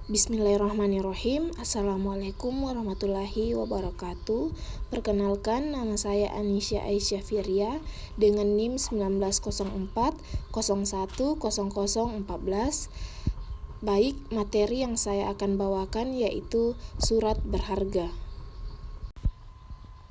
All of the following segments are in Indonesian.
Bismillahirrahmanirrahim. Assalamualaikum warahmatullahi wabarakatuh. Perkenalkan, nama saya Anisya Aisyah Firia dengan NIM 1904 01 0014. Baik, materi yang saya akan bawakan yaitu surat berharga.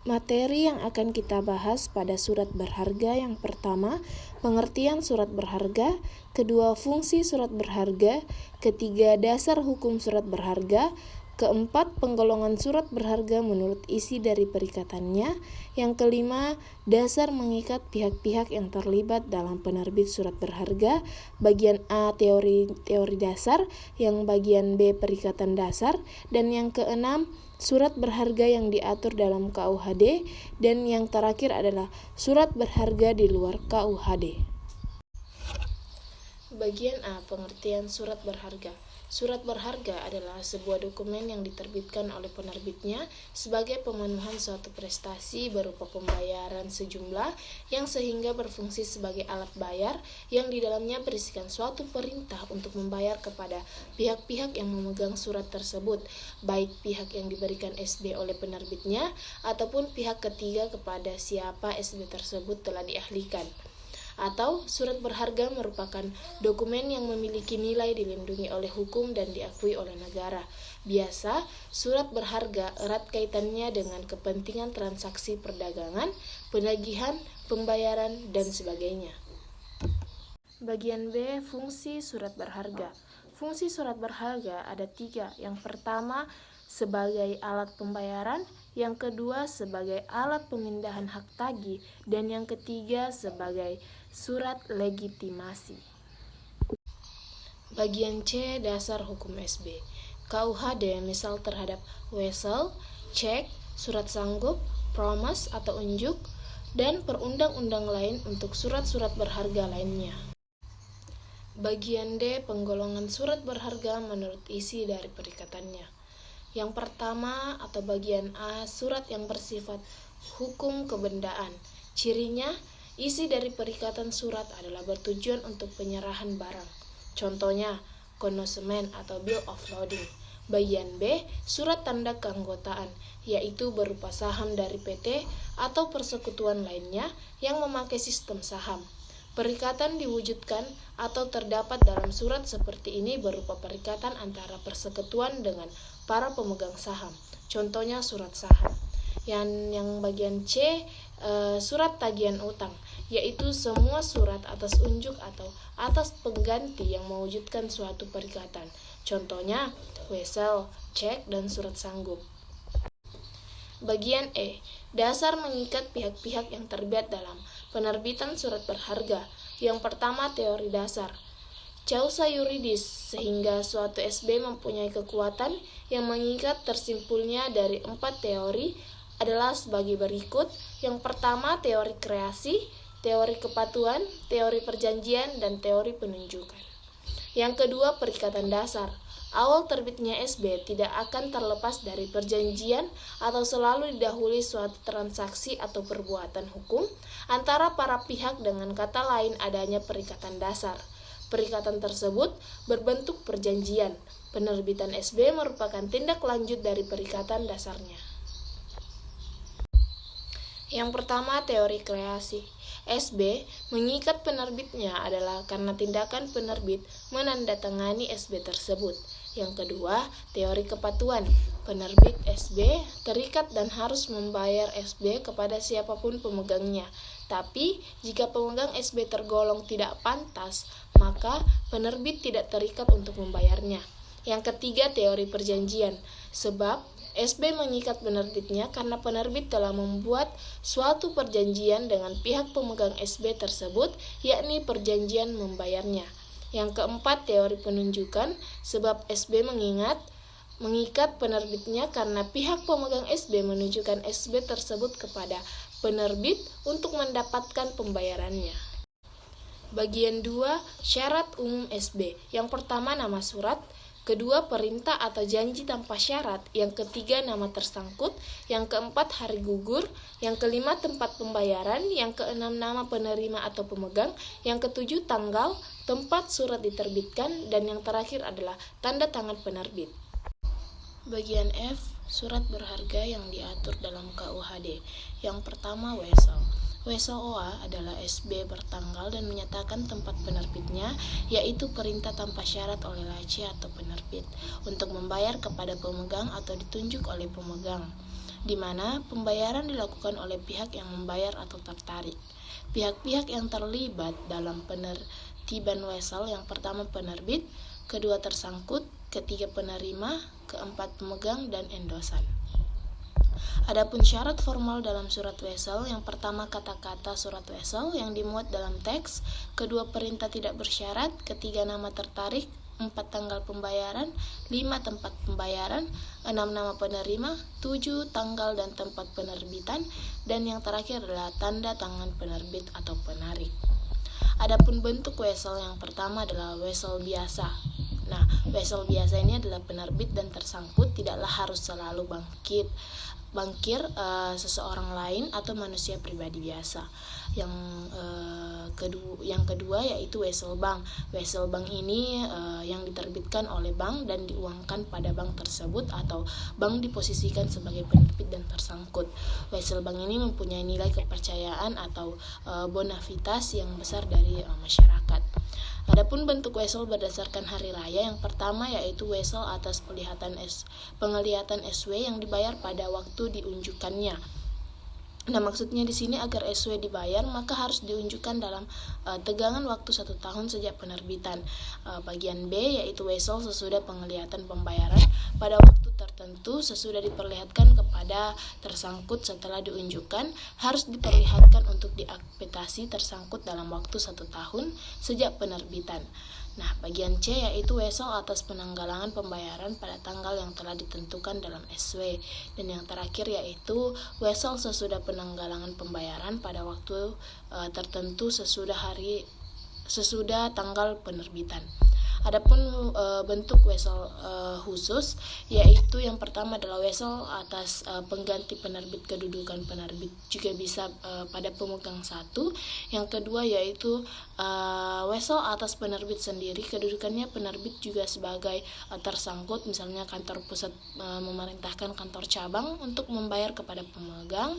Materi yang akan kita bahas pada surat berharga yang pertama, pengertian surat berharga, kedua, fungsi surat berharga, ketiga, dasar hukum surat berharga, keempat, penggolongan surat berharga menurut isi dari perikatannya, yang kelima, dasar mengikat pihak-pihak yang terlibat dalam penerbit surat berharga, bagian A teori dasar, yang bagian B perikatan dasar, dan yang keenam, surat berharga yang diatur dalam KUHD, dan yang terakhir adalah surat berharga di luar KUHD. Bagian A, pengertian surat berharga. Surat berharga adalah sebuah dokumen yang diterbitkan oleh penerbitnya sebagai pemenuhan suatu prestasi berupa pembayaran sejumlah yang sehingga berfungsi sebagai alat bayar yang di dalamnya berisikan suatu perintah untuk membayar kepada pihak-pihak yang memegang surat tersebut, baik pihak yang diberikan SB oleh penerbitnya ataupun pihak ketiga kepada siapa SB tersebut telah diahlikan. Atau surat berharga merupakan dokumen yang memiliki nilai dilindungi oleh hukum dan diakui oleh negara. Biasa, surat berharga erat kaitannya dengan kepentingan transaksi perdagangan, penagihan, pembayaran, dan sebagainya. Bagian B, fungsi surat berharga. Fungsi surat berharga ada 3. Yang pertama, sebagai alat pembayaran, yang kedua sebagai alat pemindahan hak tagih, dan yang ketiga sebagai surat legitimasi. Bagian C, dasar hukum SB. KUHD misal terhadap wesel, cek, surat sanggup, promise atau unjuk, dan perundang-undang lain untuk surat-surat berharga lainnya. Bagian D, penggolongan surat berharga menurut isi dari perikatannya. Yang pertama atau bagian A, surat yang bersifat hukum kebendaan. Cirinya, isi dari perikatan surat adalah bertujuan untuk penyerahan barang. Contohnya, konnoissement atau bill of lading. Bagian B, surat tanda keanggotaan, yaitu berupa saham dari PT atau persekutuan lainnya yang memakai sistem saham. Perikatan diwujudkan atau terdapat dalam surat seperti ini berupa perikatan antara persekutuan dengan para pemegang saham. Contohnya surat saham. Yang bagian C, surat tagihan utang, yaitu semua surat atas unjuk atau atas pengganti yang mewujudkan suatu perikatan. Contohnya wesel, cek, dan surat sanggup. Bagian E, dasar mengikat pihak-pihak yang terlibat dalam penerbitan surat berharga. Yang pertama, teori dasar. Causa yuridis, sehingga suatu SB mempunyai kekuatan yang mengikat tersimpulnya dari 4 teori adalah sebagai berikut. Yang pertama, teori kreasi, teori kepatuhan, teori perjanjian, dan teori penunjukan. Yang kedua, perikatan dasar. Awal terbitnya SB tidak akan terlepas dari perjanjian atau selalu didahului suatu transaksi atau perbuatan hukum antara para pihak, dengan kata lain adanya perikatan dasar. Perikatan tersebut berbentuk perjanjian. Penerbitan SB merupakan tindak lanjut dari perikatan dasarnya. Yang pertama, teori kreasi. SB mengikat penerbitnya adalah karena tindakan penerbit menandatangani SB tersebut. Yang kedua, teori kepatuhan. Penerbit SB terikat dan harus membayar SB kepada siapapun pemegangnya. Tapi, jika pemegang SB tergolong tidak pantas, maka penerbit tidak terikat untuk membayarnya. Yang ketiga, teori perjanjian. Sebab SB mengikat penerbitnya karena penerbit telah membuat suatu perjanjian dengan pihak pemegang SB tersebut, yakni perjanjian membayarnya. Yang keempat, teori penunjukan. Sebab SB mengikat penerbitnya karena pihak pemegang SB menunjukkan SB tersebut kepada penerbit untuk mendapatkan pembayarannya. Bagian 2, syarat umum SB. Yang pertama, nama surat. Kedua, perintah atau janji tanpa syarat. Yang ketiga, nama tersangkut. Yang keempat, hari gugur. Yang kelima, tempat pembayaran. Yang keenam, nama penerima atau pemegang. Yang ketujuh, tanggal. tempat surat diterbitkan, dan yang terakhir adalah tanda tangan penerbit. Bagian F, surat berharga yang diatur dalam KUHD. Yang pertama, wesel. Wesel OA adalah SB bertanggal dan menyatakan tempat penerbitnya, yaitu perintah tanpa syarat oleh laci atau penerbit untuk membayar kepada pemegang atau ditunjuk oleh pemegang, di mana pembayaran dilakukan oleh pihak yang membayar atau tertarik. Pihak-pihak yang terlibat dalam penertiban wesel: yang pertama penerbit, kedua tersangkut, ketiga penerima, keempat pemegang, dan endosan. Adapun syarat formal dalam surat wesel: yang pertama kata-kata surat wesel yang dimuat dalam teks, kedua perintah tidak bersyarat, ketiga nama tertarik, 4 tanggal pembayaran, 5 tempat pembayaran, 6 nama penerima, 7 tanggal dan tempat penerbitan, dan yang terakhir adalah tanda tangan penerbit atau penarik. Adapun bentuk wesel: yang pertama adalah wesel biasa. Nah, wesel biasa ini adalah penerbit dan tersangkut tidaklah harus selalu bangkir seseorang lain atau manusia pribadi biasa. Yang kedua yaitu wesel bank. Wesel bank ini yang diterbitkan oleh bank dan diuangkan pada bank tersebut, atau bank diposisikan sebagai penerbit dan tersangkut. Wesel bank ini mempunyai nilai kepercayaan atau bonavitas yang besar dari masyarakat. Adapun bentuk wesel berdasarkan hari raya: yang pertama yaitu wesel atas penglihatan SW yang dibayar pada waktu diunjukkannya. Nah, maksudnya di sini agar SW dibayar maka harus diunjukkan dalam tegangan waktu 1 tahun sejak penerbitan. Bagian B yaitu wesel sesudah penglihatan pembayaran pada waktu tertentu sesudah diperlihatkan kepada tersangkut setelah diunjukkan, harus diperlihatkan untuk diakpetasi tersangkut dalam waktu 1 tahun sejak penerbitan. Nah, bagian C yaitu wesel atas penanggalangan pembayaran pada tanggal yang telah ditentukan dalam SW. Dan yang terakhir yaitu wesel sesudah penanggalangan pembayaran pada waktu tertentu sesudah tanggal penerbitan. Adapun bentuk wesel khusus yaitu yang pertama adalah wesel atas pengganti penerbit kedudukan penerbit, juga bisa pada pemegang satu. Yang kedua yaitu wesel atas penerbit sendiri, kedudukannya penerbit juga sebagai tersangkut, misalnya kantor pusat memerintahkan kantor cabang untuk membayar kepada pemegang.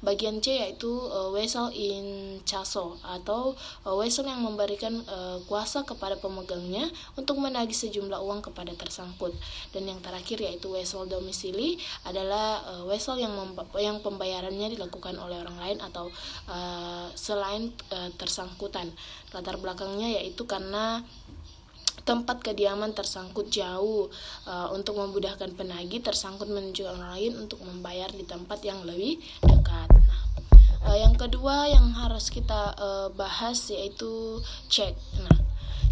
Bagian C yaitu wesel in caso atau wesel yang memberikan kuasa kepada pemegangnya untuk menagih sejumlah uang kepada tersangkut. Dan yang terakhir yaitu wesel domisili adalah wesel yang pembayarannya dilakukan oleh orang lain atau selain tersangkutan. Latar belakangnya yaitu karena tempat kediaman tersangkut jauh. Untuk memudahkan penagih, tersangkut menunjuk orang lain untuk membayar di tempat yang lebih dekat. Yang kedua yang harus kita bahas yaitu cek.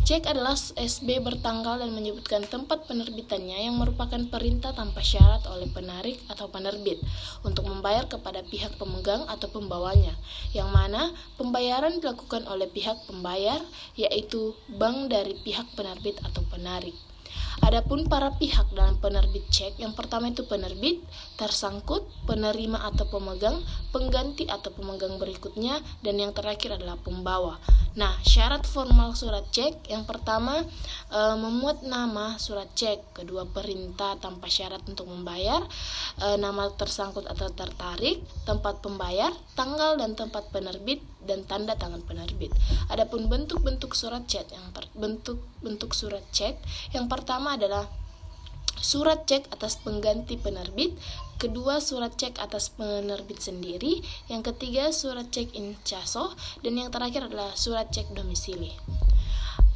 Cek adalah SB bertanggal dan menyebutkan tempat penerbitannya yang merupakan perintah tanpa syarat oleh penarik atau penerbit untuk membayar kepada pihak pemegang atau pembawanya, yang mana pembayaran dilakukan oleh pihak pembayar, yaitu bank dari pihak penerbit atau penarik. Adapun para pihak dalam penerbit cek: yang pertama itu penerbit, tersangkut, penerima atau pemegang, pengganti atau pemegang berikutnya, dan yang terakhir adalah pembawa. Nah, syarat formal surat cek: yang pertama memuat nama surat cek, kedua perintah tanpa syarat untuk membayar, nama tersangkut atau tertarik, tempat pembayar, tanggal dan tempat penerbit, dan tanda tangan penerbit. Adapun bentuk-bentuk surat cek bentuk surat cek yang pertama adalah surat cek atas pengganti penerbit, kedua surat cek atas penerbit sendiri, yang ketiga surat cek in caso, dan yang terakhir adalah surat cek domisili.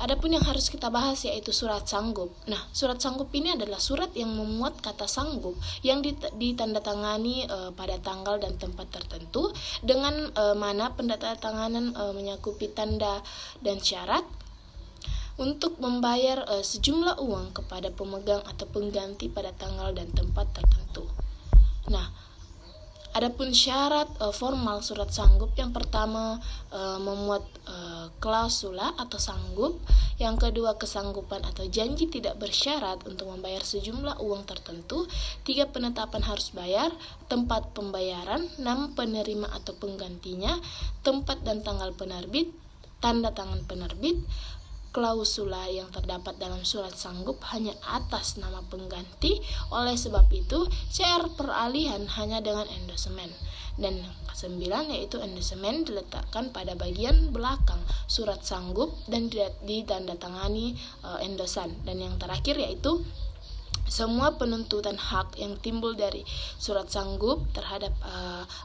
Adapun yang harus kita bahas yaitu surat sanggup. Nah, surat sanggup ini adalah surat yang memuat kata sanggup yang ditandatangani pada tanggal dan tempat tertentu, dengan mana pendatanganan menyakupi tanda dan syarat untuk membayar sejumlah uang kepada pemegang atau pengganti pada tanggal dan tempat tertentu. Nah, adapun syarat formal surat sanggup: yang pertama memuat klausula atau sanggup, yang kedua kesanggupan atau janji tidak bersyarat untuk membayar sejumlah uang tertentu, 3 penetapan harus bayar, tempat pembayaran, nama penerima atau penggantinya, tempat dan tanggal penerbit, tanda tangan penerbit, klausula yang terdapat dalam surat sanggup hanya atas nama pengganti, oleh sebab itu CR peralihan hanya dengan endosemen. Dan ke-9 yaitu endosemen diletakkan pada bagian belakang surat sanggup dan ditandatangani endosan. Dan yang terakhir yaitu semua penuntutan hak yang timbul dari surat sanggup terhadap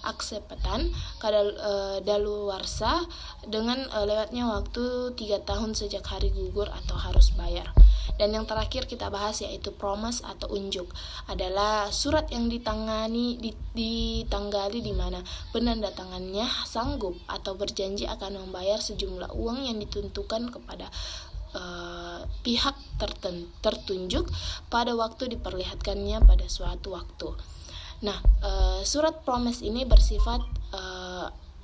aksepetan kadaluarsa dengan lewatnya waktu 3 tahun sejak hari gugur atau harus bayar. Dan yang terakhir kita bahas yaitu promise atau unjuk, adalah surat yang ditanggali di mana penandatangannya sanggup atau berjanji akan membayar sejumlah uang yang ditentukan kepada pihak tertunjuk pada waktu diperlihatkannya pada suatu waktu. Nah, surat promise ini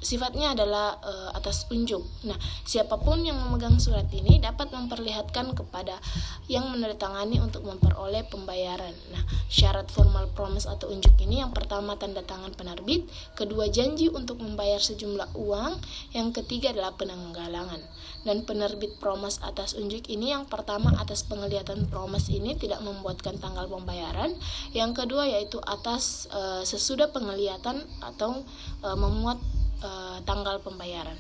sifatnya adalah atas unjuk. Nah, siapapun yang memegang surat ini dapat memperlihatkan kepada yang menandatangani untuk memperoleh pembayaran. Nah, syarat formal promise atau unjuk ini yang pertama tanda tangan penerbit, kedua janji untuk membayar sejumlah uang, yang ketiga adalah penanggalangan. Dan penerbit promise atas unjuk ini yang pertama atas penglihatan promise ini tidak membuatkan tanggal pembayaran, yang kedua yaitu atas sesudah penglihatan atau memuat tanggal pembayaran.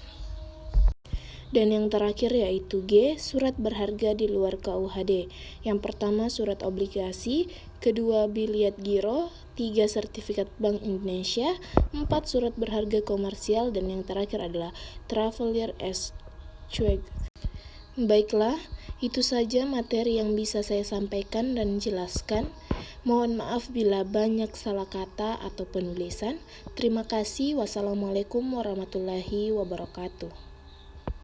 Dan yang terakhir yaitu G, surat berharga di luar KUHD. Yang pertama surat obligasi, kedua biliet giro, 3 sertifikat Bank Indonesia, 4 surat berharga komersial, dan yang terakhir adalah traveler as cuek. Baiklah, itu saja materi yang bisa saya sampaikan dan jelaskan. Mohon maaf bila banyak salah kata atau penulisan. Terima kasih. Wassalamualaikum warahmatullahi wabarakatuh.